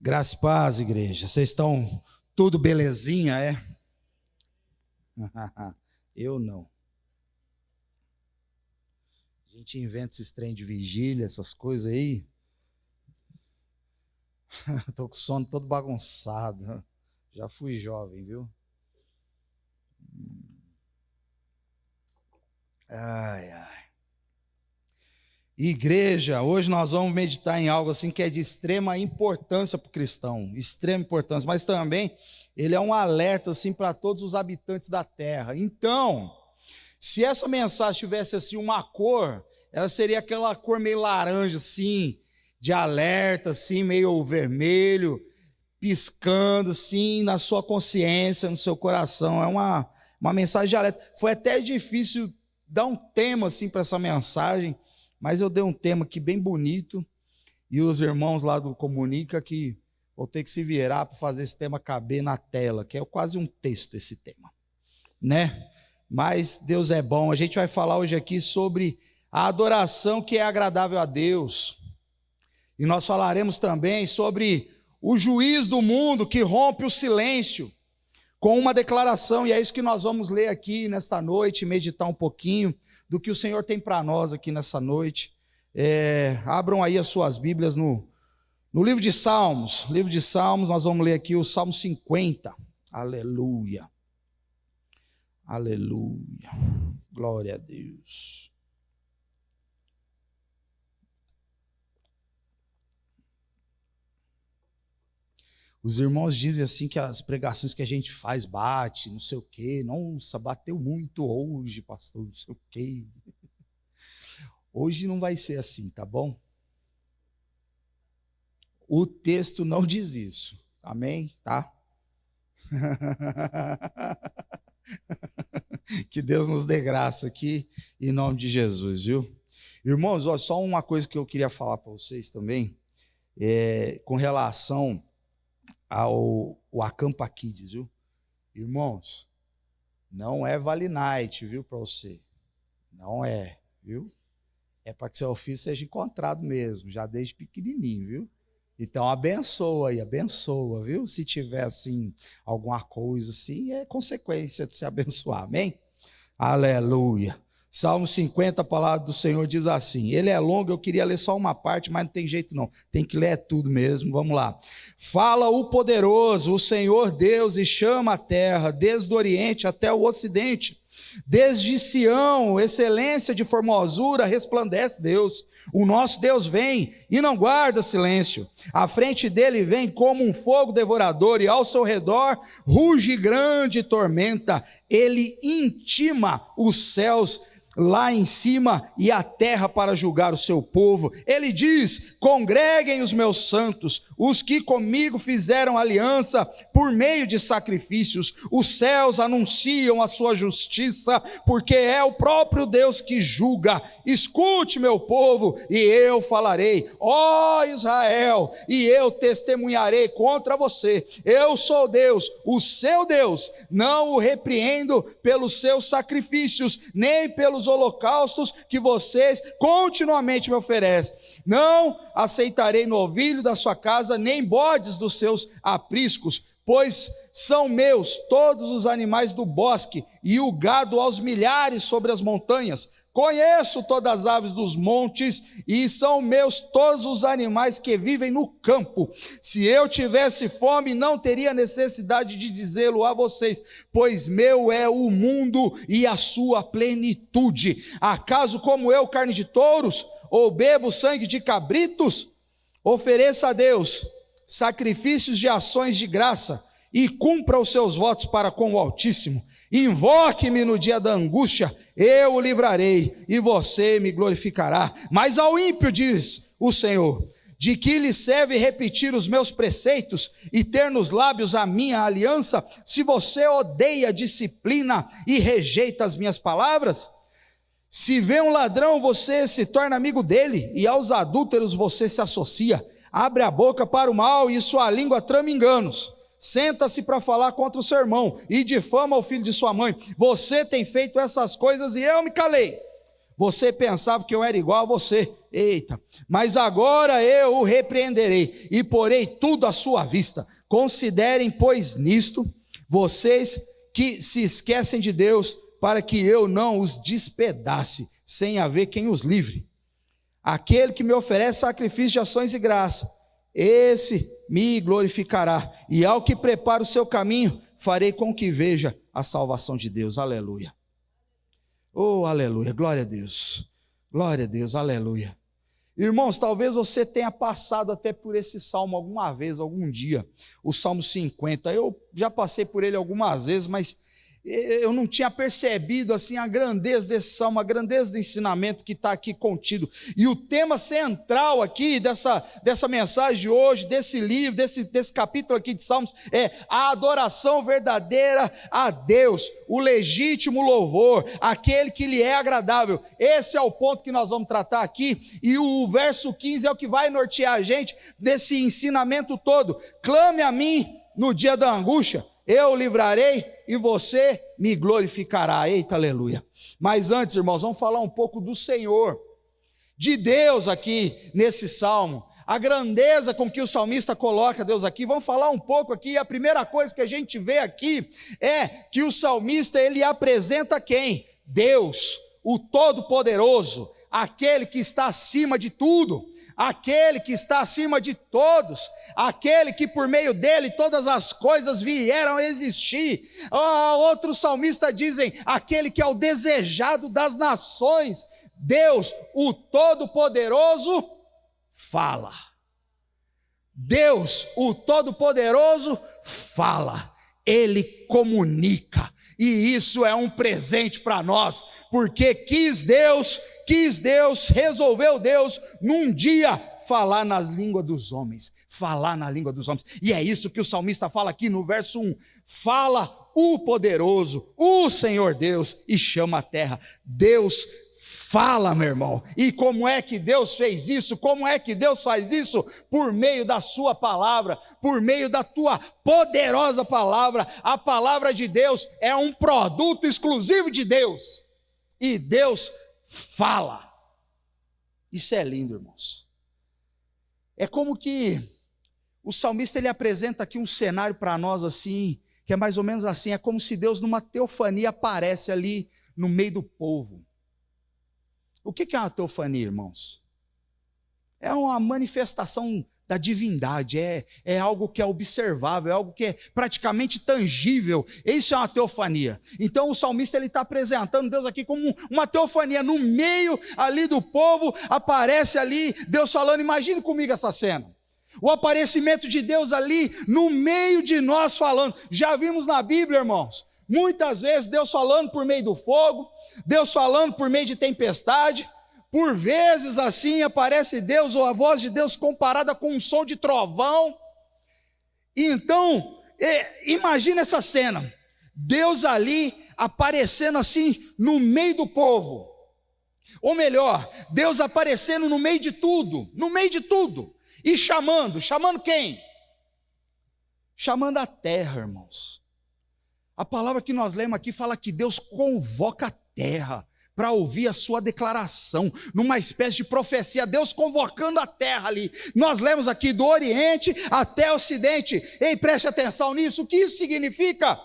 Graça e paz, igreja. Vocês estão tudo belezinha, é? Eu não. A gente inventa esses trem de vigília, essas coisas aí. Estou com o sono todo bagunçado. Já fui jovem, viu? Ai, ai. Igreja, hoje nós vamos meditar em algo assim que é de extrema importância para o cristão, extrema importância, mas também ele é um alerta assim para todos os habitantes da terra. Então, se essa mensagem tivesse assim uma cor, ela seria aquela cor meio laranja assim, de alerta assim, meio vermelho, piscando assim na sua consciência, no seu coração. É uma mensagem de alerta. Foi até difícil dar um tema assim para essa mensagem, mas eu dei um tema aqui bem bonito, e os irmãos lá do Comunica que vou ter que se virar para fazer esse tema caber na tela, que é quase um texto esse tema, né? Mas Deus é bom. A gente vai falar hoje aqui sobre a adoração que é agradável a Deus, e nós falaremos também sobre o juiz do mundo que rompe o silêncio com uma declaração, e é isso que nós vamos ler aqui nesta noite, meditar um pouquinho do que o Senhor tem para nós aqui nessa noite. Abram aí as suas Bíblias no livro de Salmos. Livro de Salmos, nós vamos ler aqui o Salmo 50. Aleluia. Aleluia. Glória a Deus. Os irmãos dizem assim que as pregações que a gente faz bate, não sei o quê. Nossa, bateu muito hoje, pastor, não sei o quê. Hoje não vai ser assim, tá bom? O texto não diz isso, amém? Tá? Que Deus nos dê graça aqui, em nome de Jesus, viu? Irmãos, ó, só uma coisa que eu queria falar para vocês também, com relação ao Acampa Kids, viu? Irmãos, não é Vale Night, viu, para você. Não é, viu? É para que seu filho seja encontrado mesmo, já desde pequenininho, viu? Então abençoa aí, abençoa, viu? Se tiver, assim, alguma coisa assim, é consequência de se abençoar, amém? Aleluia. Salmo 50, a palavra do Senhor diz assim, ele é longo, eu queria ler só uma parte, mas não tem jeito não, tem que ler tudo mesmo, vamos lá. Fala o poderoso, o Senhor Deus, e chama a terra, desde o oriente até o ocidente. Desde Sião, excelência de formosura, resplandece Deus. O nosso Deus vem e não guarda silêncio. À frente dele vem como um fogo devorador, e ao seu redor ruge grande tormenta. Ele intima os céus lá em cima e a terra para julgar o seu povo. Ele diz, congreguem os meus santos, os que comigo fizeram aliança por meio de sacrifícios. Os céus anunciam a sua justiça, porque é o próprio Deus que julga. Escute, meu povo, e eu falarei, ó Israel, e eu testemunharei contra você. Eu sou Deus, o seu Deus, não o repreendo pelos seus sacrifícios, nem pelos holocaustos que vocês continuamente me oferecem. Não aceitarei novilho da sua casa, nem bodes dos seus apriscos, pois são meus todos os animais do bosque, e o gado aos milhares sobre as montanhas. Conheço todas as aves dos montes, e são meus todos os animais que vivem no campo. Se eu tivesse fome, não teria necessidade de dizê-lo a vocês, pois meu é o mundo e a sua plenitude. Acaso como eu carne de touros, ou bebo sangue de cabritos? Ofereça a Deus sacrifícios de ações de graça, e cumpra os seus votos para com o Altíssimo. Invoque-me no dia da angústia, eu o livrarei, e você me glorificará. Mas ao ímpio, diz o Senhor, de que lhe serve repetir os meus preceitos e ter nos lábios a minha aliança, se você odeia a disciplina e rejeita as minhas palavras? Se vê um ladrão, você se torna amigo dele, e aos adúlteros você se associa. Abre a boca para o mal, e sua língua trama enganos. Senta-se para falar contra o seu irmão, e difama o filho de sua mãe. Você tem feito essas coisas, e eu me calei. Você pensava que eu era igual a você, Eita, mas agora eu o repreenderei e porei tudo à sua vista. Considerem, pois, nisto, vocês que se esquecem de Deus, para que eu não os despedace, sem haver quem os livre. Aquele que me oferece sacrifício de ações de graça, esse me glorificará, e ao que prepara o seu caminho, farei com que veja a salvação de Deus. Aleluia. Oh, aleluia, glória a Deus, aleluia. Irmãos, talvez você tenha passado até por esse salmo alguma vez, algum dia, o Salmo 50, eu já passei por ele algumas vezes, mas eu não tinha percebido assim a grandeza desse salmo, a grandeza do ensinamento que está aqui contido. E o tema central aqui dessa mensagem de hoje, desse livro, desse capítulo aqui de Salmos, é a adoração verdadeira a Deus, o legítimo louvor, aquele que lhe é agradável. Esse é o ponto que nós vamos tratar aqui, e o verso 15 é o que vai nortear a gente desse ensinamento todo. Clame a mim no dia da angústia, eu o livrarei e você me glorificará. Eita, aleluia. Mas antes, irmãos, vamos falar um pouco do Senhor, de Deus aqui nesse salmo, a grandeza com que o salmista coloca Deus aqui. Vamos falar um pouco aqui. A primeira coisa que a gente vê aqui é que o salmista, ele apresenta quem? Deus, o Todo-Poderoso, aquele que está acima de tudo, aquele que está acima de todos, aquele que por meio dele todas as coisas vieram a existir. Outros salmistas dizem, aquele que é o desejado das nações. Deus, o Todo-Poderoso, fala. Deus, o Todo-Poderoso, fala. Ele comunica. E isso é um presente para nós, porque resolveu Deus num dia falar nas línguas dos homens, falar na língua dos homens. E é isso que o salmista fala aqui no verso 1. Fala o poderoso, o Senhor Deus, e chama a terra. Deus fala, meu irmão. E como é que Deus fez isso? Como é que Deus faz isso? Por meio da sua palavra, por meio da tua poderosa palavra. A palavra de Deus é um produto exclusivo de Deus. E Deus fala. Isso é lindo, irmãos. É como que o salmista, ele apresenta aqui um cenário para nós assim, que é mais ou menos assim, é como se Deus numa teofania aparece ali no meio do povo. O que é uma teofania, irmãos? É uma manifestação da divindade, é algo que é observável, é algo que é praticamente tangível. Isso é uma teofania. Então o salmista, ele está apresentando Deus aqui como uma teofania. No meio ali do povo, aparece ali Deus falando. Imagine comigo essa cena. O aparecimento de Deus ali no meio de nós falando. Já vimos na Bíblia, irmãos, muitas vezes Deus falando por meio do fogo, Deus falando por meio de tempestade. Por vezes assim aparece Deus, ou a voz de Deus comparada com um som de trovão. Então, imagina essa cena, Deus ali aparecendo assim no meio do povo. Ou melhor, Deus aparecendo no meio de tudo, e chamando quem? Chamando a terra, irmãos. A palavra que nós lemos aqui fala que Deus convoca a terra para ouvir a sua declaração, numa espécie de profecia, Deus convocando a terra ali. Nós lemos aqui do Oriente até o Ocidente. Ei, preste atenção nisso. O que isso significa?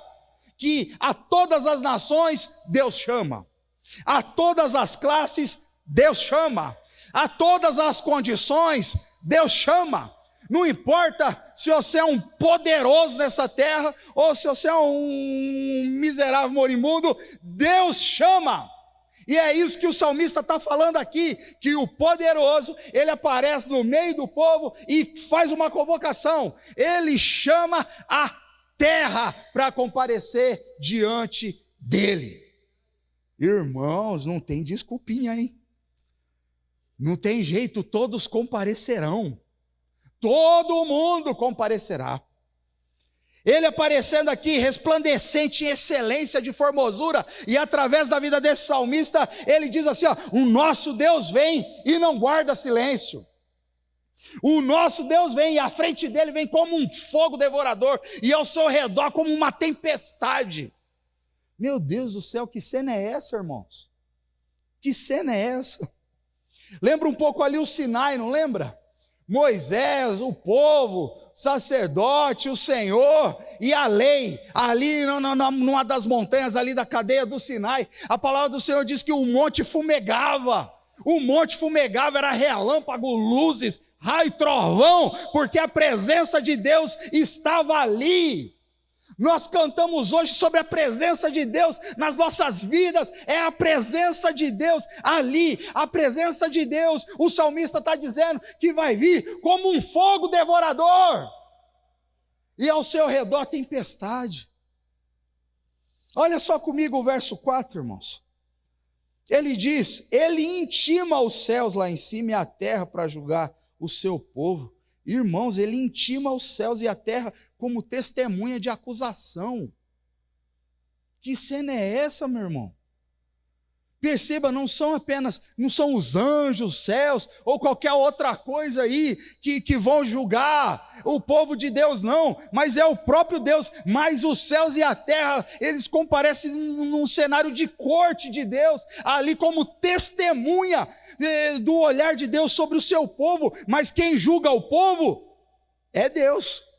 Que a todas as nações Deus chama, a todas as classes Deus chama, a todas as condições Deus chama. Não importa se você é um poderoso nessa terra ou se você é um miserável moribundo, Deus chama. E é isso que o salmista está falando aqui, que o poderoso, ele aparece no meio do povo e faz uma convocação. Ele chama a terra para comparecer diante dele. Irmãos, não tem desculpinha, hein? Não tem jeito, todos comparecerão. Todo mundo comparecerá. Ele aparecendo aqui, resplandecente em excelência de formosura, e através da vida desse salmista, ele diz assim, ó, o nosso Deus vem e não guarda silêncio. O nosso Deus vem e à frente dele vem como um fogo devorador, e ao seu redor como uma tempestade. Meu Deus do céu, que cena é essa, irmãos? Que cena é essa? Lembra um pouco ali o Sinai, não lembra? Moisés, o povo, sacerdote, o Senhor e a lei, ali numa das montanhas ali da cadeia do Sinai, a palavra do Senhor diz que o monte fumegava, era relâmpago, luzes, raio e trovão, porque a presença de Deus estava ali. Nós cantamos hoje sobre a presença de Deus nas nossas vidas, é a presença de Deus ali, a presença de Deus. O salmista está dizendo que vai vir como um fogo devorador, e ao seu redor tempestade. Olha só comigo o verso 4, irmãos. Ele diz: ele intima os céus lá em cima e a terra para julgar o seu povo. Irmãos, ele intima os céus e a terra como testemunha de acusação. Que cena é essa, meu irmão? Perceba, não são os anjos, os céus, ou qualquer outra coisa aí que vão julgar o povo de Deus, não, mas é o próprio Deus. Mas os céus e a terra, eles comparecem num cenário de corte de Deus, ali como testemunha do olhar de Deus sobre o seu povo. Mas quem julga o povo é Deus.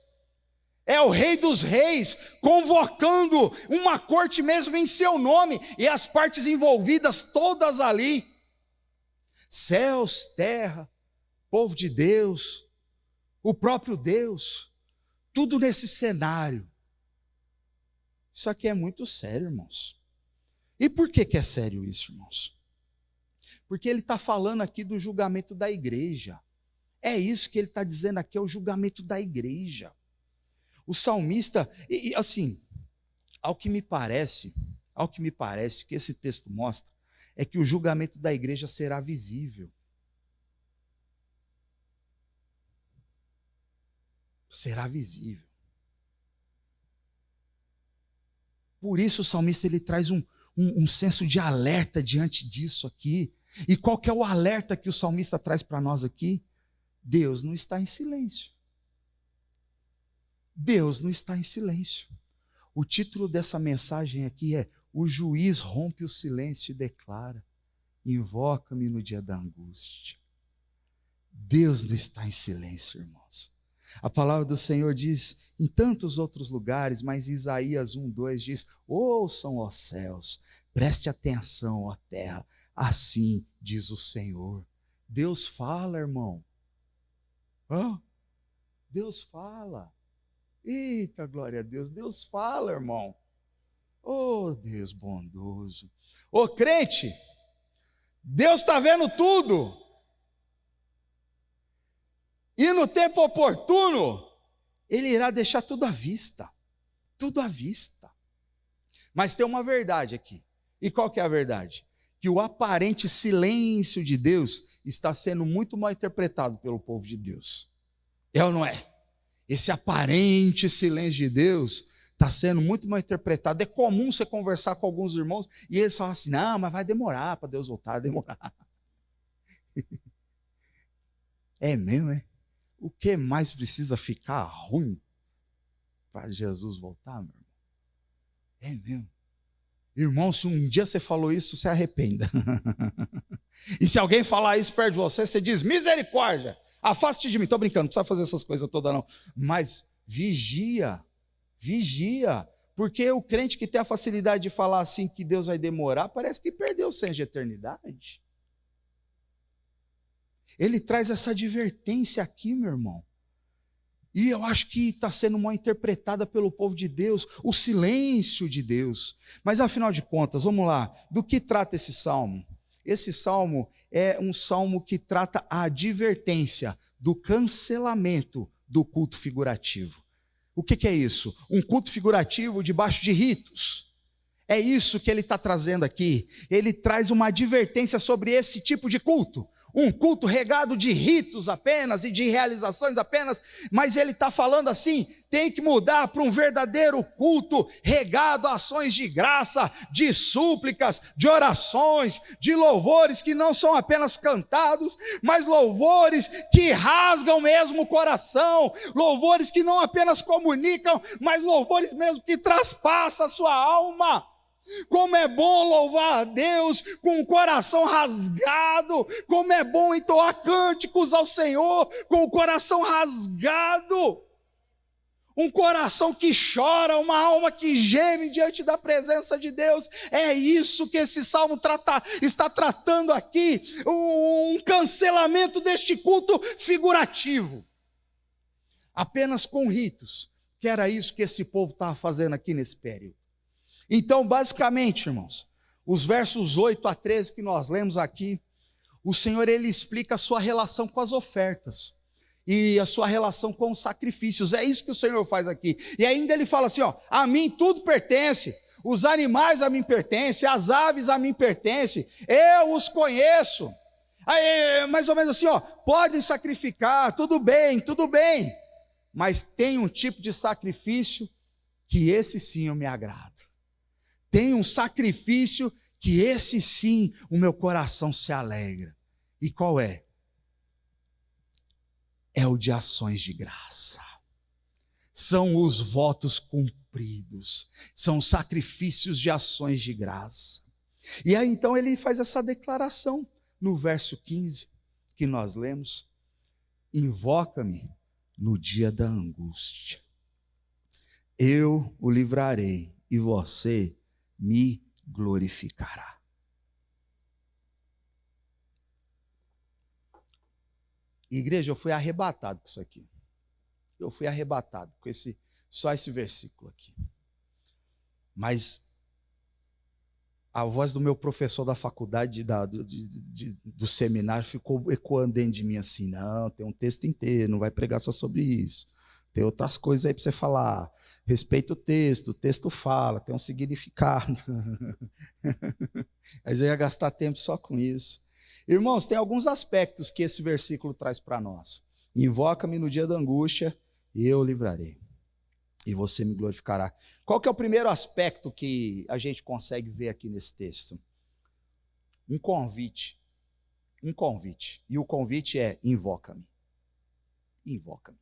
É o Rei dos Reis convocando uma corte mesmo em seu nome, e as partes envolvidas todas ali. Céus, terra, povo de Deus, o próprio Deus, tudo nesse cenário. Isso aqui é muito sério, irmãos. E por que é sério isso, irmãos? Porque ele está falando aqui do julgamento da igreja. É isso que ele está dizendo aqui, é o julgamento da igreja. O salmista, e assim, ao que me parece que esse texto mostra, é que o julgamento da igreja será visível. Será visível. Por isso o salmista ele traz um senso de alerta diante disso aqui. E qual que é o alerta que o salmista traz para nós aqui? Deus não está em silêncio. Deus não está em silêncio. O título dessa mensagem aqui é: o juiz rompe o silêncio e declara: invoca-me no dia da angústia. Deus não está em silêncio, irmãos. A palavra do Senhor diz em tantos outros lugares, mas Isaías 1:2 diz: ouçam, ó céus, preste atenção, ó terra, assim diz o Senhor. Deus fala, irmão. Deus fala. Eita, glória a Deus, Deus fala, irmão. Oh, Deus bondoso. Ô crente, Deus está vendo tudo. E no tempo oportuno, Ele irá deixar tudo à vista. Tudo à vista. Mas tem uma verdade aqui. E qual que é a verdade? Que o aparente silêncio de Deus está sendo muito mal interpretado pelo povo de Deus. É ou não é? Esse aparente silêncio de Deus está sendo muito mal interpretado. É comum você conversar com alguns irmãos e eles falam assim: não, mas vai demorar para Deus voltar, demorar. É mesmo, é? O que mais precisa ficar ruim para Jesus voltar, meu irmão? É mesmo. Irmão, se um dia você falou isso, se arrependa. E se alguém falar isso perto de você, você diz: misericórdia, afaste de mim. Estou brincando, não precisa fazer essas coisas todas não. Mas vigia, porque o crente que tem a facilidade de falar assim que Deus vai demorar, parece que perdeu o senso de eternidade. Ele traz essa advertência aqui, meu irmão. E eu acho que está sendo mal interpretada pelo povo de Deus, o silêncio de Deus. Mas afinal de contas, vamos lá, do que trata esse salmo? Esse salmo é um salmo que trata a advertência do cancelamento do culto figurativo. O que é isso? Um culto figurativo debaixo de ritos. É isso que ele está trazendo aqui. Ele traz uma advertência sobre esse tipo de culto. Um culto regado de ritos apenas e de realizações apenas, mas ele está falando assim, tem que mudar para um verdadeiro culto regado a ações de graça, de súplicas, de orações, de louvores que não são apenas cantados, mas louvores que rasgam mesmo o coração, louvores que não apenas comunicam, mas louvores mesmo que traspassam a sua alma. Como é bom louvar a Deus com o coração rasgado. Como é bom entoar cânticos ao Senhor com o coração rasgado. Um coração que chora, uma alma que geme diante da presença de Deus. É isso que esse salmo está tratando aqui. Um cancelamento deste culto figurativo. Apenas com ritos. Que era isso que esse povo estava fazendo aqui nesse período. Então, basicamente, irmãos, os versos 8 a 13 que nós lemos aqui, o Senhor, ele explica a sua relação com as ofertas e a sua relação com os sacrifícios. É isso que o Senhor faz aqui. E ainda ele fala assim, ó, a mim tudo pertence, os animais a mim pertencem, as aves a mim pertencem, eu os conheço. Aí, mais ou menos assim, ó, podem sacrificar, tudo bem, mas tem um tipo de sacrifício que esse sim eu me agrado. Tem um sacrifício que esse sim o meu coração se alegra. E qual é? É o de ações de graça. São os votos cumpridos. São os sacrifícios de ações de graça. E aí então ele faz essa declaração no verso 15 que nós lemos. Invoca-me no dia da angústia. Eu o livrarei e você me glorificará. Igreja, eu fui arrebatado com isso aqui. Eu fui arrebatado com só esse versículo aqui. Mas a voz do meu professor da faculdade, do seminário, ficou ecoando dentro de mim assim, não, tem um texto inteiro, não vai pregar só sobre isso. Tem outras coisas aí para você falar. Respeita o texto fala, tem um significado. Mas eu ia gastar tempo só com isso. Irmãos, tem alguns aspectos que esse versículo traz para nós. Invoca-me no dia da angústia e eu livrarei. E você me glorificará. Qual que é o primeiro aspecto que a gente consegue ver aqui nesse texto? Um convite. Um convite. E o convite é: invoca-me. Invoca-me.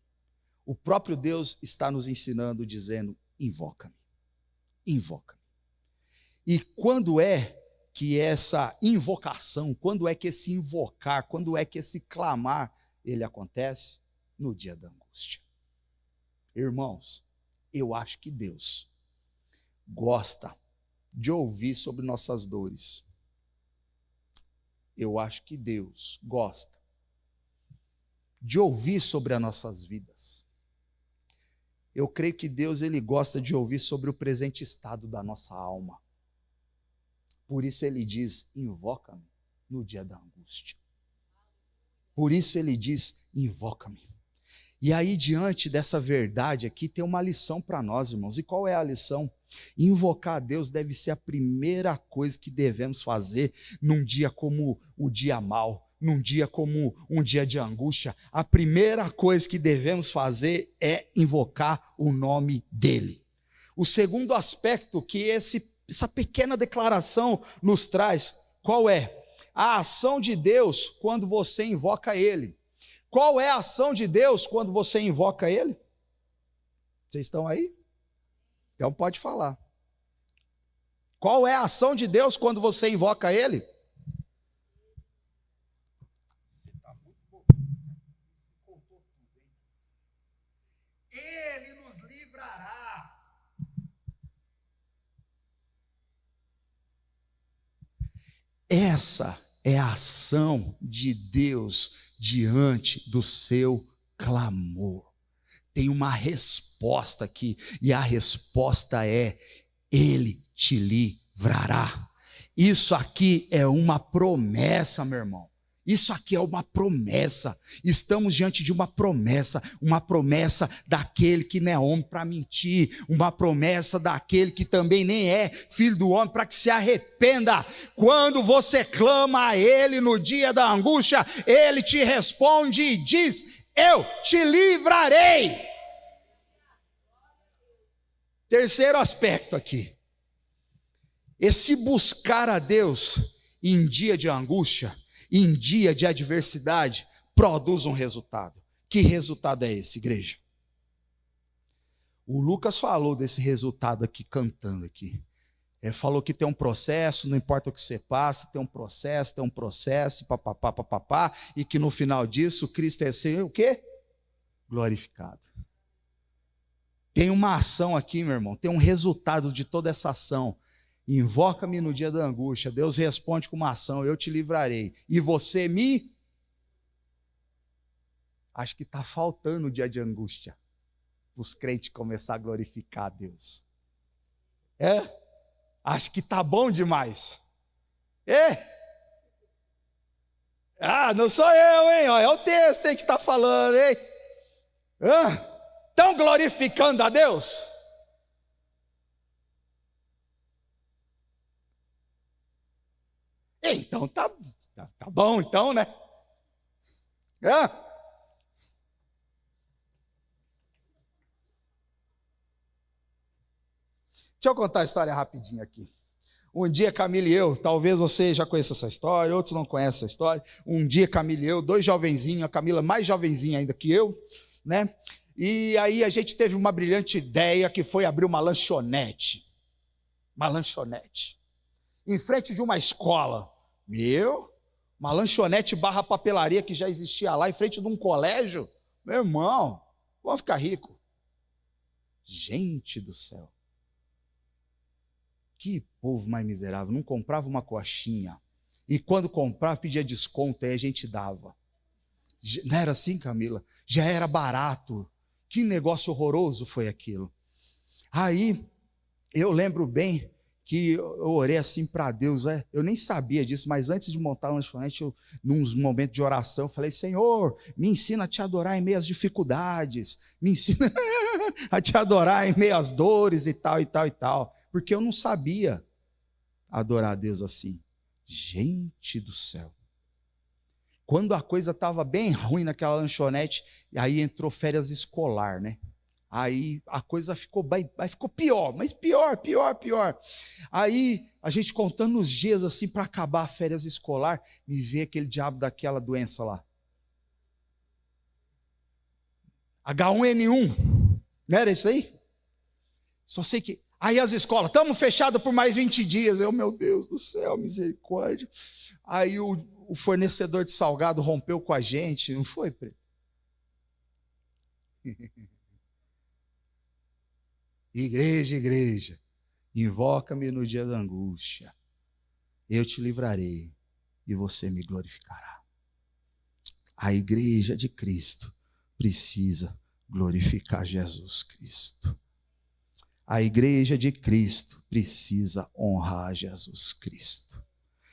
O próprio Deus está nos ensinando, dizendo: invoca-me. Invoca-me. E quando é que essa invocação, quando é que esse invocar, quando é que esse clamar, ele acontece? No dia da angústia. Irmãos, eu acho que Deus gosta de ouvir sobre nossas dores. Eu acho que Deus gosta de ouvir sobre as nossas vidas. Eu creio que Deus, ele gosta de ouvir sobre o presente estado da nossa alma. Por isso ele diz: invoca-me no dia da angústia. Por isso ele diz: invoca-me. E aí, diante dessa verdade aqui, tem uma lição para nós, irmãos. E qual é a lição? Invocar a Deus deve ser a primeira coisa que devemos fazer num dia como o dia mau, num dia como um dia de angústia. A primeira coisa que devemos fazer é invocar o nome dele. O segundo aspecto que essa pequena declaração nos traz, qual é? A ação de Deus quando você invoca ele. Qual é a ação de Deus quando você invoca ele? Vocês estão aí? Então pode falar. Qual é a ação de Deus quando você invoca ele? Ele nos livrará. Essa é a ação de Deus diante do seu clamor. Tem uma resposta aqui, e a resposta é: ele te livrará. Isso aqui é uma promessa, meu irmão. Isso aqui é uma promessa. Estamos diante de uma promessa daquele que não é homem para mentir, uma promessa daquele que também nem é filho do homem para que se arrependa. Quando você clama a ele no dia da angústia, ele te responde e diz: eu te livrarei. Terceiro aspecto aqui. Esse buscar a Deus em dia de angústia, em dia de adversidade, produz um resultado. Que resultado é esse, igreja? O Lucas falou desse resultado aqui, cantando aqui. falou que tem um processo, não importa o que você passa, tem um processo, papapá, papapá, e que no final disso, Cristo é ser o quê? Glorificado. Tem uma ação aqui, meu irmão, tem um resultado de toda essa ação. Invoca-me no dia da angústia, Deus responde com uma ação, eu te livrarei, e você me... Acho que está faltando o dia de angústia, os crentes começar a glorificar a Deus. Acho que está bom demais. Não sou eu, hein? É o texto aí que está falando, hein? Estão glorificando a Deus? Então tá bom, então, né? Deixa eu contar a história rapidinho aqui. Um dia, Camila e eu, talvez você já conheça essa história, outros não conhecem essa história. Um dia, Camila e eu, dois jovenzinhos, a Camila mais jovenzinha ainda que eu, né? E aí a gente teve uma brilhante ideia que foi abrir uma lanchonete. Uma lanchonete. Em frente de uma escola. Uma lanchonete barra papelaria que já existia lá, em frente de um colégio. Meu irmão, vamos ficar rico. Gente do céu. Que povo mais miserável, não comprava uma coxinha. E quando comprava, pedia desconto, aí a gente dava. Não era assim, Camila? Já era barato. Que negócio horroroso foi aquilo. Aí, eu lembro bem que eu orei assim para Deus. Eu nem sabia disso, mas antes de montar a lanchonete, num momento de oração, eu falei, Senhor, me ensina a te adorar em meio às dificuldades. Me ensina a te adorar em meio às dores e tal, e tal, e tal. Porque eu não sabia adorar a Deus assim. Gente do céu. Quando a coisa estava bem ruim naquela lanchonete, aí entrou férias escolar, né? Aí a coisa ficou pior, mas pior. Aí a gente contando os dias assim para acabar a férias escolar, me vê aquele diabo daquela doença lá. H1N1, não era isso aí? Só sei que... Aí as escolas, estamos fechados por mais 20 dias. Meu Deus do céu, misericórdia. Aí o fornecedor de salgado rompeu com a gente, não foi, Preto? Igreja, invoca-me no dia da angústia. Eu te livrarei e você me glorificará. A igreja de Cristo precisa glorificar Jesus Cristo. A igreja de Cristo precisa honrar Jesus Cristo.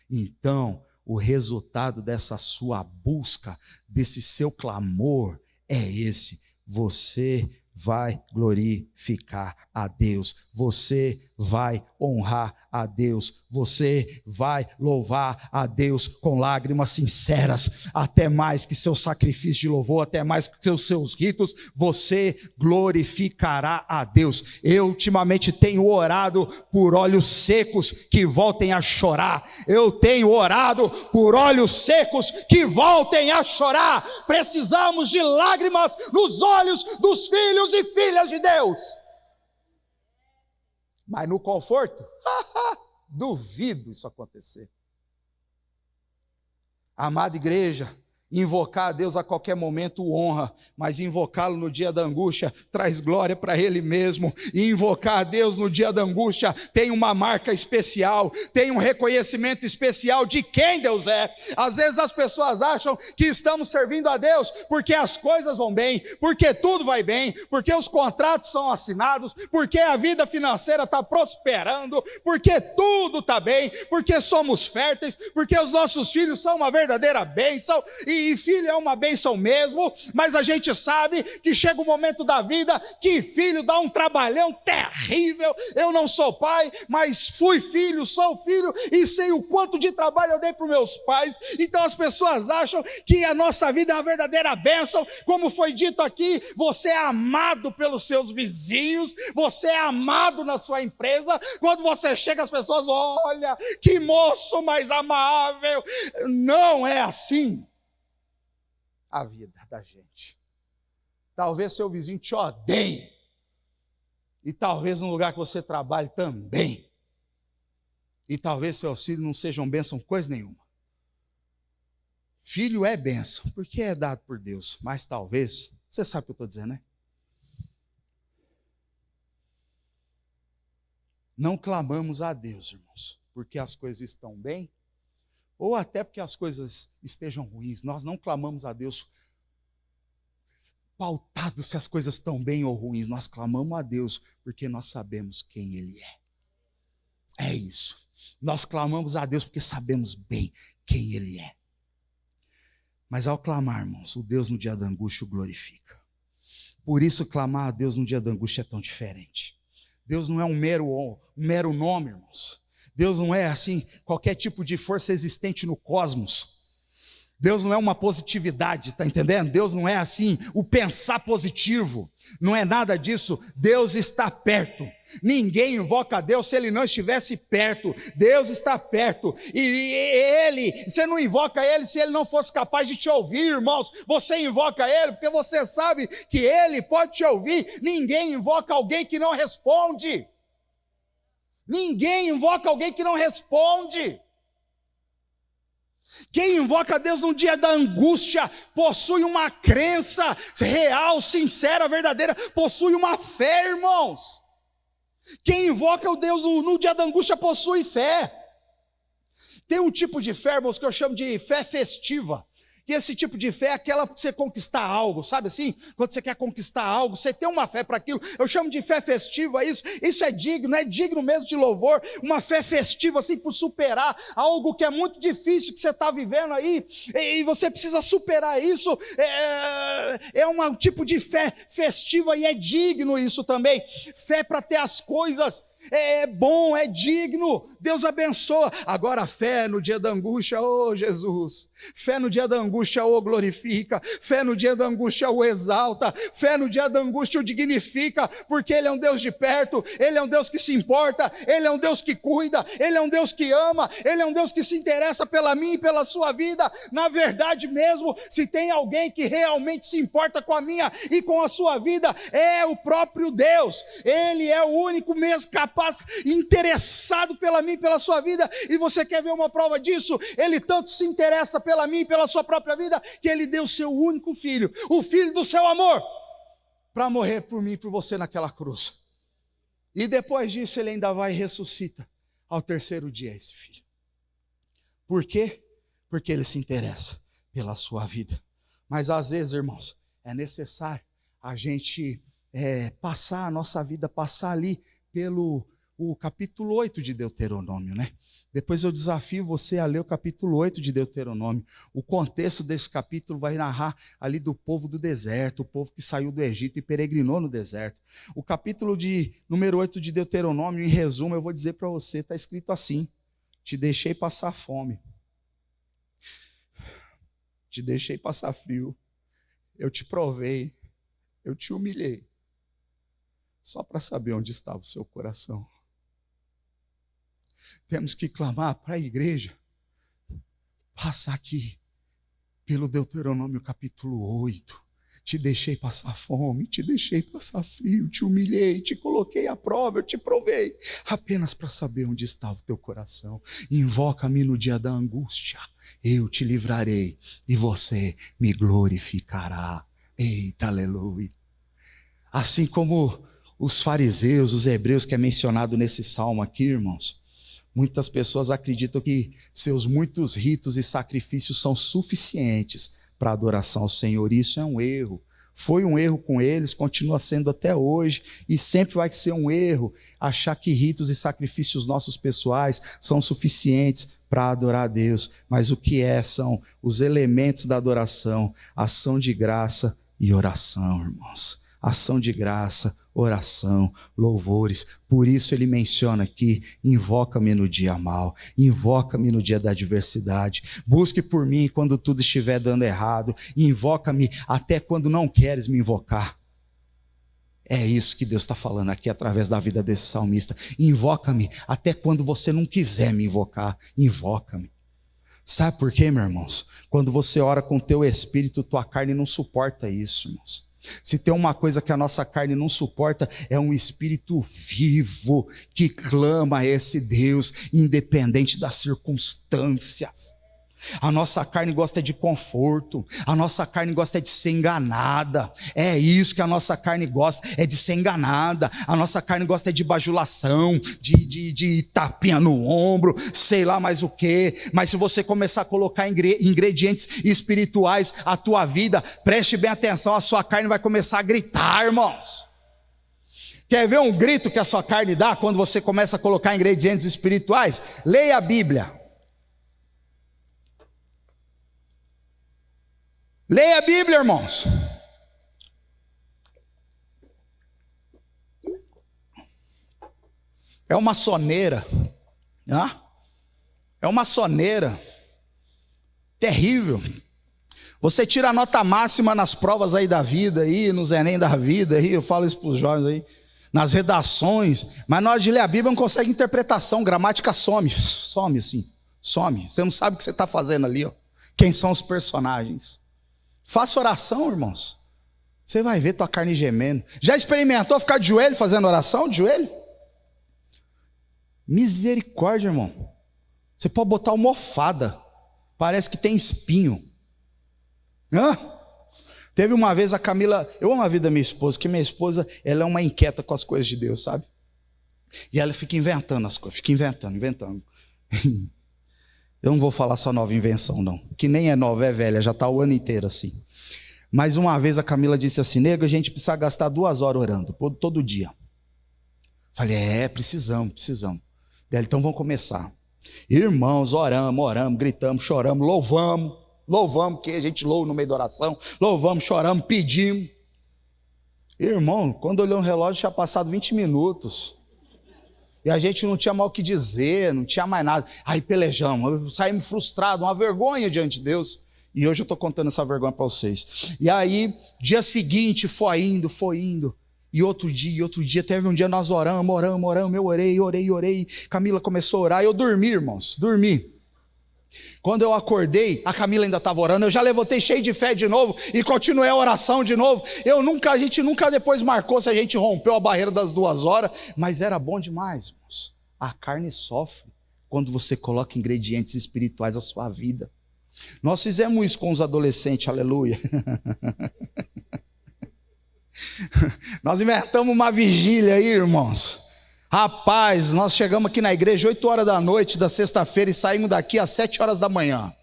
Então, o resultado dessa sua busca, desse seu clamor, é esse. Você vai glorificar a Deus, você vai honrar a Deus, você vai louvar a Deus com lágrimas sinceras, até mais que seu sacrifício de louvor, até mais que seus ritos, você glorificará a Deus. Eu ultimamente tenho orado por olhos secos que voltem a chorar, eu tenho orado por olhos secos que voltem a chorar. Precisamos de lágrimas nos olhos dos filhos e filhas de Deus. Mas no conforto, duvido isso acontecer. Amada igreja, invocar a Deus a qualquer momento honra, mas invocá-lo no dia da angústia traz glória para Ele mesmo. E invocar a Deus no dia da angústia tem uma marca especial, tem um reconhecimento especial de quem Deus é. Às vezes as pessoas acham que estamos servindo a Deus porque as coisas vão bem, porque tudo vai bem, porque os contratos são assinados, porque a vida financeira está prosperando, porque tudo está bem, porque somos férteis, porque os nossos filhos são uma verdadeira bênção. E filho é uma bênção mesmo, mas a gente sabe que chega um momento da vida que filho dá um trabalhão terrível. Eu não sou pai, mas fui filho, sou filho e sei o quanto de trabalho eu dei para os meus pais. Então as pessoas acham que a nossa vida é uma verdadeira bênção. Como foi dito aqui, você é amado pelos seus vizinhos, você é amado na sua empresa. Quando você chega, as pessoas, olha, que moço mais amável. Não é assim a vida da gente. Talvez seu vizinho te odeie, e talvez no lugar que você trabalhe também. E talvez seus filhos não sejam bênção coisa nenhuma. Filho é bênção, porque é dado por Deus. Mas talvez, você sabe o que eu estou dizendo, né? Não clamamos a Deus, irmãos, porque as coisas estão bem, ou até porque as coisas estejam ruins. Nós não clamamos a Deus pautado se as coisas estão bem ou ruins. Nós clamamos a Deus porque nós sabemos quem Ele é. É isso. Nós clamamos a Deus porque sabemos bem quem Ele é. Mas ao clamar, irmãos, o Deus no dia da angústia o glorifica. Por isso clamar a Deus no dia da angústia é tão diferente. Deus não é um mero nome, irmãos. Deus não é assim qualquer tipo de força existente no cosmos. Deus não é uma positividade, está entendendo? Deus não é assim o pensar positivo. Não é nada disso. Deus está perto. Ninguém invoca a Deus se Ele não estivesse perto. Deus está perto. Você não invoca Ele se Ele não fosse capaz de te ouvir, irmãos. Você invoca Ele porque você sabe que Ele pode te ouvir. Ninguém invoca alguém que não responde. Ninguém invoca alguém que não responde. Quem invoca a Deus no dia da angústia possui uma crença real, sincera, verdadeira, possui uma fé, irmãos. Quem invoca o Deus no dia da angústia possui fé. Tem um tipo de fé, irmãos, que eu chamo de fé festiva. E esse tipo de fé é aquela para você conquistar algo, sabe assim? Quando você quer conquistar algo, você tem uma fé para aquilo. Eu chamo de fé festiva isso. Isso é digno, é digno mesmo de louvor. Uma fé festiva assim por superar algo que é muito difícil que você está vivendo aí. E você precisa superar isso. É um tipo de fé festiva e é digno isso também. Fé para ter as coisas. É bom, é digno, Deus abençoa. Agora a fé no dia da angústia, oh Jesus, fé no dia da angústia o glorifica, fé no dia da angústia o exalta, fé no dia da angústia o dignifica, porque Ele é um Deus de perto, Ele é um Deus que se importa, Ele é um Deus que cuida, Ele é um Deus que ama, Ele é um Deus que se interessa pela minha e pela sua vida. Na verdade mesmo, se tem alguém que realmente se importa com a minha e com a sua vida, é o próprio Deus. Ele é o único mesmo capaz, interessado pela mim e pela sua vida. E você quer ver uma prova disso? Ele tanto se interessa pela mim e pela sua própria vida, que Ele deu o seu único filho, o filho do seu amor, para morrer por mim e por você naquela cruz. E depois disso Ele ainda vai e ressuscita ao terceiro dia esse filho. Por quê? Porque Ele se interessa pela sua vida. Mas às vezes, irmãos, é necessário a gente passar a nossa vida, passar ali pelo o capítulo 8 de Deuteronômio, né? Depois eu desafio você a ler o capítulo 8 de Deuteronômio. O contexto desse capítulo vai narrar ali do povo do deserto, o povo que saiu do Egito e peregrinou no deserto. O capítulo número 8 de Deuteronômio, em resumo, eu vou dizer para você, está escrito assim: te deixei passar fome, te deixei passar frio, eu te provei, eu te humilhei, só para saber onde estava o seu coração. Temos que clamar para a igreja passar aqui pelo Deuteronômio capítulo 8. Te deixei passar fome, te deixei passar frio, te humilhei, te coloquei à prova, eu te provei, apenas para saber onde estava o teu coração. Invoca-me no dia da angústia, eu te livrarei e você me glorificará. Eita, aleluia. Assim como os fariseus, os hebreus, que é mencionado nesse salmo aqui, irmãos, muitas pessoas acreditam que seus muitos ritos e sacrifícios são suficientes para adoração ao Senhor. Isso é um erro. Foi um erro com eles, continua sendo até hoje, e sempre vai ser um erro achar que ritos e sacrifícios nossos pessoais são suficientes para adorar a Deus. Mas o que são os elementos da adoração: ação de graça e oração, irmãos. Ação de graça, oração, louvores. Por isso ele menciona aqui: invoca-me no dia mau, invoca-me no dia da adversidade, busque por mim quando tudo estiver dando errado, invoca-me até quando não queres me invocar. É isso que Deus está falando aqui através da vida desse salmista. Invoca-me até quando você não quiser me invocar, invoca-me. Sabe por quê, meus irmãos? Quando você ora com o teu espírito, tua carne não suporta isso, irmãos. Se tem uma coisa que a nossa carne não suporta, é um espírito vivo que clama a esse Deus, independente das circunstâncias. A nossa carne gosta de conforto, a nossa carne gosta de ser enganada. É isso que a nossa carne gosta, é de ser enganada. A nossa carne gosta de bajulação, de tapinha no ombro, sei lá mais o quê. Mas se você começar a colocar ingredientes espirituais à tua vida, preste bem atenção, a sua carne vai começar a gritar, irmãos. Quer ver um grito que a sua carne dá quando você começa a colocar ingredientes espirituais? Leia a Bíblia. Leia a Bíblia, irmãos. É uma soneira. É uma soneira terrível. Você tira a nota máxima nas provas aí da vida, aí, nos Enem da vida, aí, eu falo isso para os jovens aí, nas redações, mas na hora de ler a Bíblia não consegue interpretação, gramática some assim, some. Você não sabe o que você está fazendo ali, ó. Quem são os personagens? Faça oração, irmãos. Você vai ver tua carne gemendo. Já experimentou ficar de joelho fazendo oração? De joelho? Misericórdia, irmão. Você pode botar almofada. Parece que tem espinho. Teve uma vez a Camila... Eu amo a vida da minha esposa, porque minha esposa ela é uma inquieta com as coisas de Deus, sabe? E ela fica inventando as coisas. Fica inventando. Eu não vou falar só nova invenção, não. Que nem é nova, é velha, já está o ano inteiro assim. Mas uma vez a Camila disse assim: nego, a gente precisa gastar 2 horas orando, todo dia. Falei, precisamos. Dela, então vamos começar. Irmãos, oramos, gritamos, choramos, louvamos, que a gente louva no meio da oração, louvamos, choramos, pedimos. Irmão, quando olhou no relógio, tinha passado 20 minutos. E a gente não tinha mais o que dizer, não tinha mais nada. Aí pelejamos, saímos frustrados, uma vergonha diante de Deus. E hoje eu estou contando essa vergonha para vocês. E aí, dia seguinte, foi indo. E outro dia, teve um dia nós oramos. Eu orei. Camila começou a orar, eu dormi, irmãos, Quando eu acordei, a Camila ainda estava orando, eu já levantei cheio de fé de novo e continuei a oração de novo. A gente nunca depois marcou se a gente rompeu a barreira das 2 horas, mas era bom demais, irmãos. A carne sofre quando você coloca ingredientes espirituais à sua vida. Nós fizemos isso com os adolescentes, aleluia. Nós inventamos uma vigília aí, irmãos. Rapaz, nós chegamos aqui na igreja 8 horas da noite da sexta-feira e saímos daqui às 7 horas da manhã.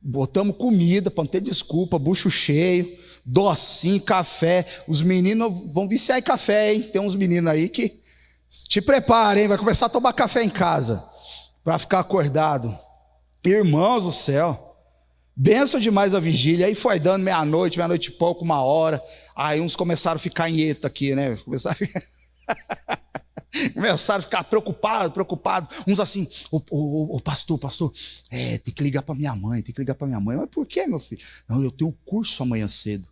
Botamos comida para não ter desculpa, bucho cheio, docinho, café. Os meninos vão viciar em café, hein? Tem uns meninos aí que te preparem, vai começar a tomar café em casa para ficar acordado. Irmãos do céu, benção demais a vigília. Aí foi dando meia-noite e pouco, 1 hora. Aí uns começaram a ficar em eta aqui, né? Começaram a ficar preocupados. Uns assim, ô pastor, tem que ligar para minha mãe. Mas por que, meu filho? Não, eu tenho um curso amanhã cedo.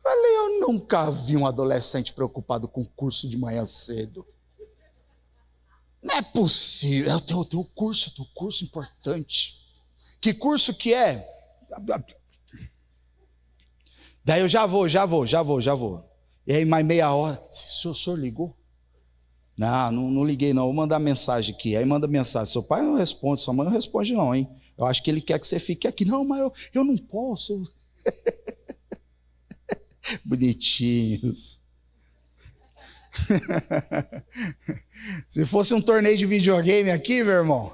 Falei, eu nunca vi um adolescente preocupado com curso de manhã cedo. Não é possível. Eu tenho um curso importante. Que curso que é? Daí eu já vou. E aí mais meia hora, o senhor ligou? Não liguei não, vou mandar mensagem aqui. Aí manda mensagem, seu pai não responde, sua mãe não responde não, hein? Eu acho que ele quer que você fique aqui. Não, mas eu não posso. Bonitinhos. Se fosse um torneio de videogame aqui, meu irmão,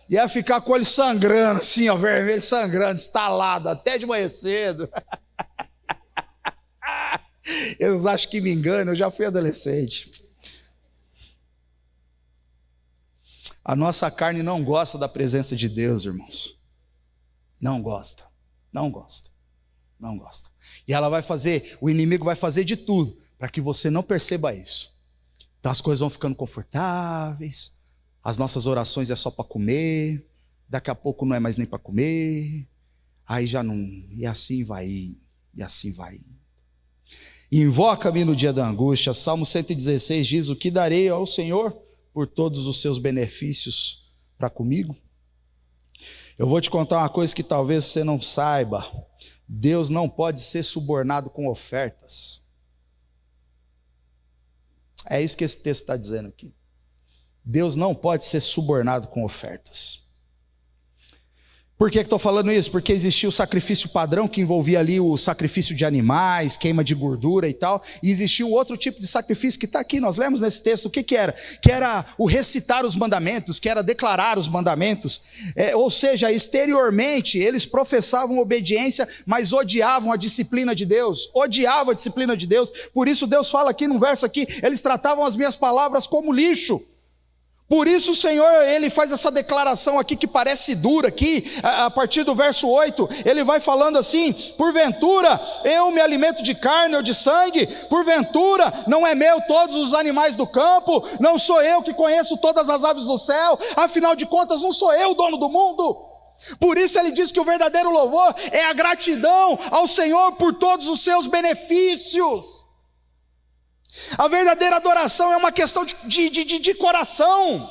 ia ficar com o olho sangrando assim, ó, vermelho sangrando, estalado, até de manhã cedo. Eles acham que me enganam, eu já fui adolescente. A nossa carne não gosta da presença de Deus, irmãos. Não gosta. E o inimigo vai fazer de tudo para que você não perceba isso. Então as coisas vão ficando confortáveis, as nossas orações é só para comer, daqui a pouco não é mais nem para comer, aí já não, e assim vai. Invoca-me no dia da angústia. Salmo 116 diz: o que darei ao Senhor por todos os seus benefícios para comigo? Eu vou te contar uma coisa que talvez você não saiba. Deus não pode ser subornado com ofertas. É isso que esse texto está dizendo aqui. Deus não pode ser subornado com ofertas. Por que estou falando isso? Porque existia o sacrifício padrão, que envolvia ali o sacrifício de animais, queima de gordura e tal, e existia um outro tipo de sacrifício que está aqui, nós lemos nesse texto. O que era? Que era o recitar os mandamentos, que era declarar os mandamentos. Ou seja, exteriormente eles professavam obediência, mas odiavam a disciplina de Deus, odiavam a disciplina de Deus. Por isso Deus fala aqui no verso aqui, eles tratavam as minhas palavras como lixo. Por isso o Senhor, ele faz essa declaração aqui que parece dura aqui, a partir do verso 8, ele vai falando assim: porventura eu me alimento de carne ou de sangue? Porventura não é meu todos os animais do campo? Não sou eu que conheço todas as aves do céu? Afinal de contas, não sou eu o dono do mundo? Por isso ele diz que o verdadeiro louvor é a gratidão ao Senhor por todos os seus benefícios. A verdadeira adoração é uma questão de coração.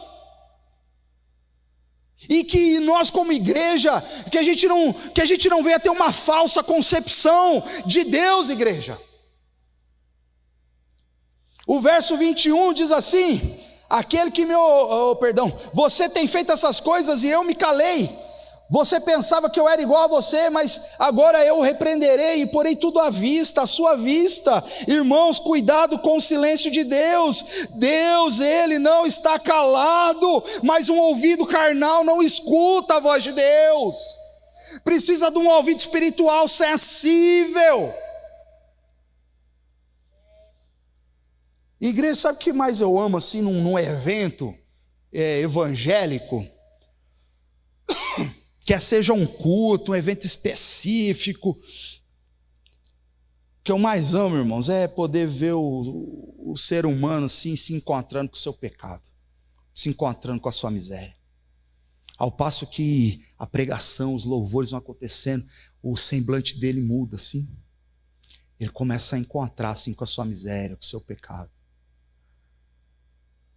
E que nós como igreja, que a gente não venha ter uma falsa concepção de Deus, igreja. O verso 21 diz assim: aquele que você tem feito essas coisas e eu me calei. Você pensava que eu era igual a você, mas agora eu o repreenderei e porei tudo à vista, à sua vista. Irmãos, cuidado com o silêncio de Deus. Deus, ele não está calado, mas um ouvido carnal não escuta a voz de Deus. Precisa de um ouvido espiritual sensível. Igreja, sabe o que mais eu amo assim num evento evangélico? Quer seja um culto, um evento específico. O que eu mais amo, irmãos, é poder ver o ser humano assim, se encontrando com o seu pecado, se encontrando com a sua miséria. Ao passo que a pregação, os louvores vão acontecendo, o semblante dele muda assim. Ele começa a encontrar assim com a sua miséria, com o seu pecado.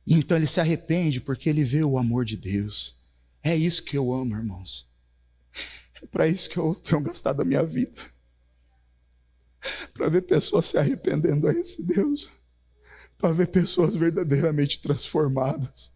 E então ele se arrepende porque ele vê o amor de Deus. É isso que eu amo, irmãos. É para isso que eu tenho gastado a minha vida. Para ver pessoas se arrependendo a esse Deus. Para ver pessoas verdadeiramente transformadas.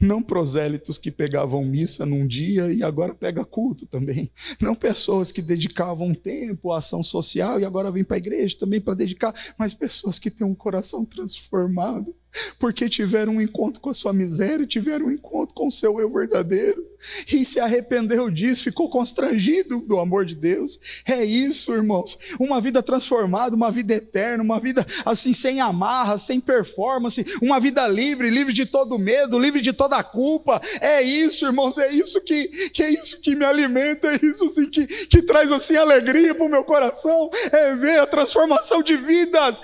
Não prosélitos que pegavam missa num dia e agora pega culto também. Não pessoas que dedicavam tempo à ação social e agora vêm para a igreja também para dedicar. Mas pessoas que têm um coração transformado. Porque tiveram um encontro com a sua miséria, tiveram um encontro com o seu eu verdadeiro, e se arrependeu disso, ficou constrangido do amor de Deus. É isso, irmãos, uma vida transformada, uma vida eterna, uma vida assim sem amarra, sem performance, uma vida livre de todo medo, livre de toda culpa. É isso, irmãos, é isso que me alimenta, é isso assim, que traz assim alegria para o meu coração, é ver a transformação de vidas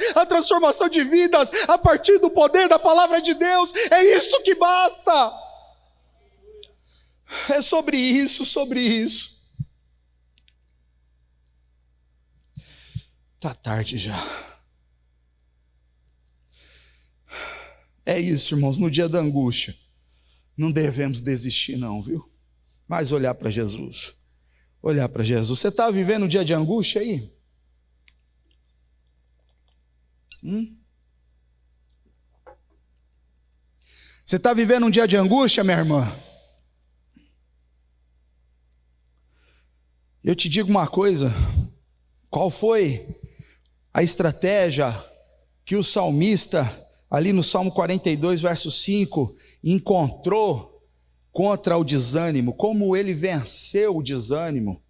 a partir do poder da palavra de Deus. É isso que basta. É sobre isso. Tá tarde já. É isso, irmãos, no dia da angústia não devemos desistir não, viu? Mas olhar para Jesus. Você está vivendo um dia de angústia aí? Você está vivendo um dia de angústia, minha irmã? Eu te digo uma coisa: qual foi a estratégia que o salmista, ali no Salmo 42, verso 5, encontrou contra o desânimo? Como ele venceu o desânimo?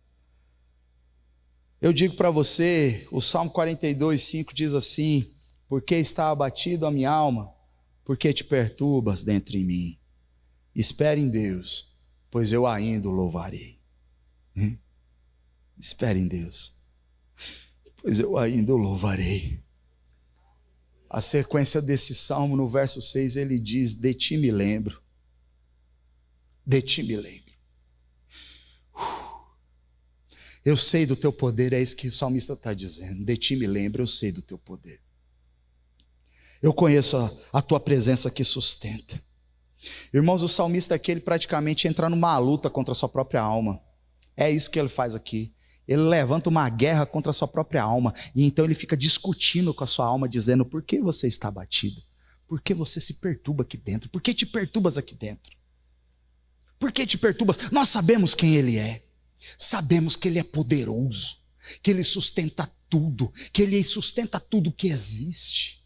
Eu digo para você, o Salmo 42, 5 diz assim: porque está abatido a minha alma, porque te perturbas dentro em mim? Espere em Deus, pois eu ainda o louvarei. Espere em Deus, pois eu ainda o louvarei. A sequência desse salmo, no verso 6, ele diz: de ti me lembro. De ti me lembro. Eu sei do teu poder, é isso que o salmista está dizendo. De ti me lembro, eu sei do teu poder. Eu conheço a tua presença que sustenta. Irmãos, o salmista aqui, ele praticamente entra numa luta contra a sua própria alma. É isso que ele faz aqui. Ele levanta uma guerra contra a sua própria alma. E então ele fica discutindo com a sua alma, dizendo: por que você está abatido? Por que você se perturba aqui dentro? Por que te perturbas aqui dentro? Por que te perturbas? Nós sabemos quem ele é. Sabemos que ele é poderoso, que ele sustenta tudo, que ele sustenta tudo que existe.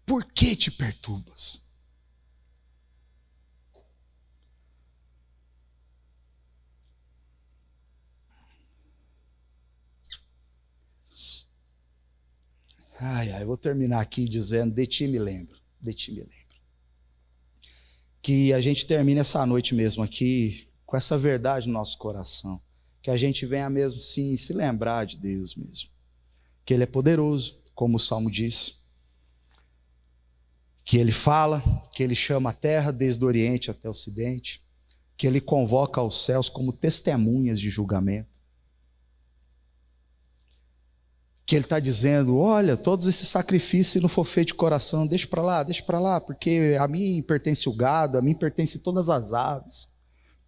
Por que te perturbas? Eu vou terminar aqui dizendo: de ti me lembro, de ti me lembro. Que a gente termine essa noite mesmo aqui com essa verdade no nosso coração. Que a gente venha mesmo sim se lembrar de Deus mesmo. Que Ele é poderoso, como o Salmo diz. Que Ele fala, que Ele chama a terra desde o Oriente até o Ocidente. Que Ele convoca os céus como testemunhas de julgamento. Que Ele está dizendo: olha, todos esses sacrifícios, se não for feito de coração, deixa para lá, porque a mim pertence o gado, a mim pertence todas as aves.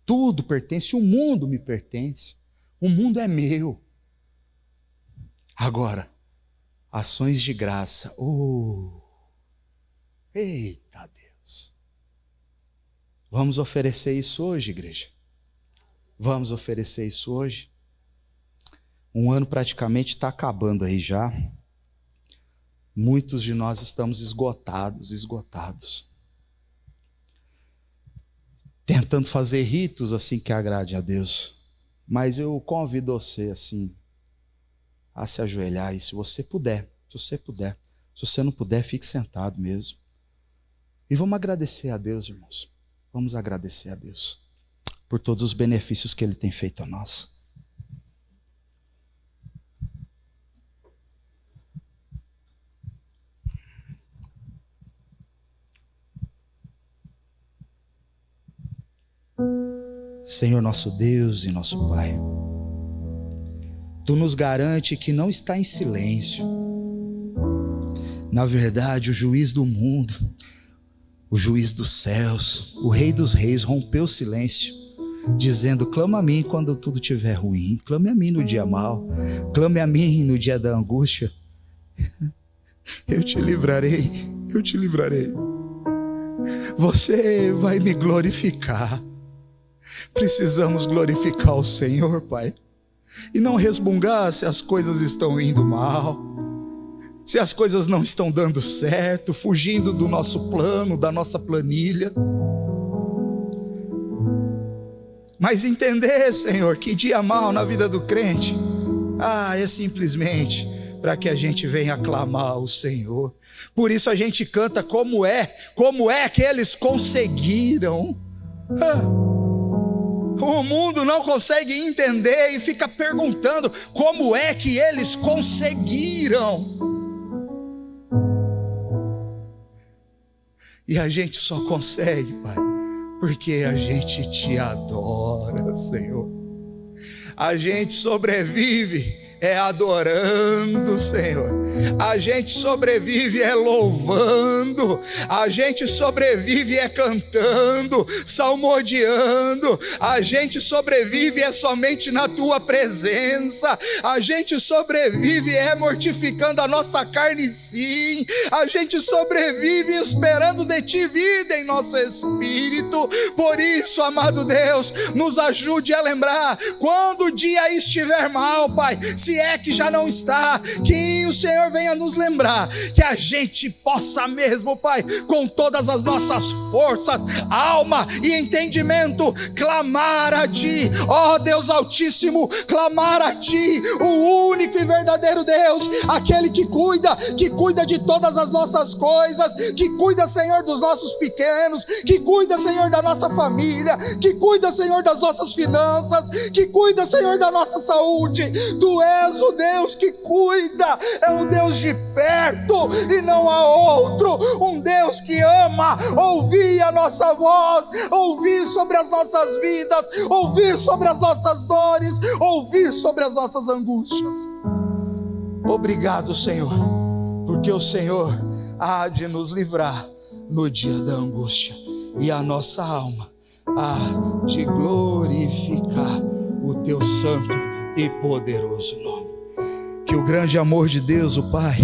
Tudo pertence, o mundo me pertence. O mundo é meu. Agora, ações de graça. Eita Deus. Vamos oferecer isso hoje, igreja? Vamos oferecer isso hoje? Um ano praticamente está acabando aí já. Muitos de nós estamos esgotados. Tentando fazer ritos assim que agrade a Deus. Mas eu convido você assim a se ajoelhar, e se você puder. Se você não puder, fique sentado mesmo. E vamos agradecer a Deus, irmãos. Vamos agradecer a Deus por todos os benefícios que Ele tem feito a nós. Senhor nosso Deus e nosso Pai, Tu nos garante que não está em silêncio. Na verdade, o juiz do mundo, o juiz dos céus, o Rei dos reis rompeu o silêncio, dizendo: clama a mim quando tudo estiver ruim, clame a mim no dia mau, clame a mim no dia da angústia. Eu te livrarei. Você vai me glorificar. Precisamos glorificar o Senhor, Pai, e não resmungar se as coisas estão indo mal, se as coisas não estão dando certo, fugindo do nosso plano, da nossa planilha. Mas entender, Senhor, que dia mau na vida do crente, é simplesmente para que a gente venha aclamar o Senhor. Por isso a gente canta: como é que eles conseguiram? O mundo não consegue entender e fica perguntando: como é que eles conseguiram? E a gente só consegue, Pai, porque a gente te adora, Senhor. A gente sobrevive adorando, Senhor. A gente sobrevive louvando. A gente sobrevive cantando, salmodiando. A gente sobrevive somente na Tua presença. A gente sobrevive mortificando a nossa carne, sim. A gente sobrevive esperando de Ti vida em nosso espírito. Por isso, amado Deus, nos ajude a lembrar, quando o dia estiver mal, Pai, se é que já não está, que o Senhor venha nos lembrar, que a gente possa mesmo, Pai, com todas as nossas forças, alma e entendimento, clamar a Ti, ó Deus Altíssimo, clamar a Ti, o único e verdadeiro Deus, aquele que cuida de todas as nossas coisas, que cuida, Senhor, dos nossos pequenos, que cuida, Senhor, da nossa família, que cuida, Senhor, das nossas finanças, que cuida, Senhor, da nossa saúde. Tu és o Deus que cuida, é um Deus de perto e não há outro, um Deus que ama ouvir a nossa voz, ouvir sobre as nossas vidas, ouvir sobre as nossas dores, ouvir sobre as nossas angústias. Obrigado, Senhor, porque o Senhor há de nos livrar no dia da angústia, e a nossa alma há de glorificar o teu santo e poderoso nome. Que o grande amor de Deus, o Pai,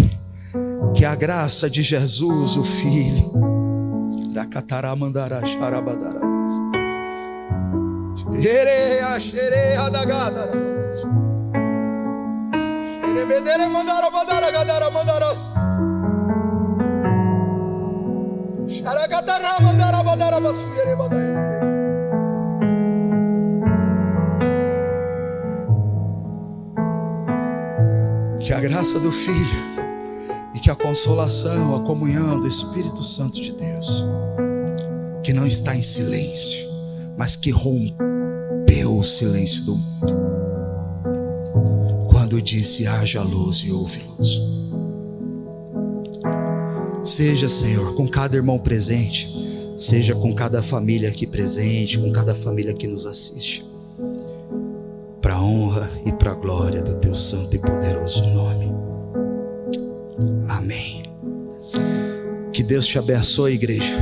que a graça de Jesus, o Filho, que a graça do Filho e que a consolação, a comunhão do Espírito Santo de Deus, que não está em silêncio, mas que rompeu o silêncio do mundo, quando disse haja luz e houve luz. Seja, Senhor, com cada irmão presente, seja com cada família aqui presente, com cada família que nos assiste, para a honra e para a glória do teu santo e poderoso nome. Amém. Que Deus te abençoe, igreja.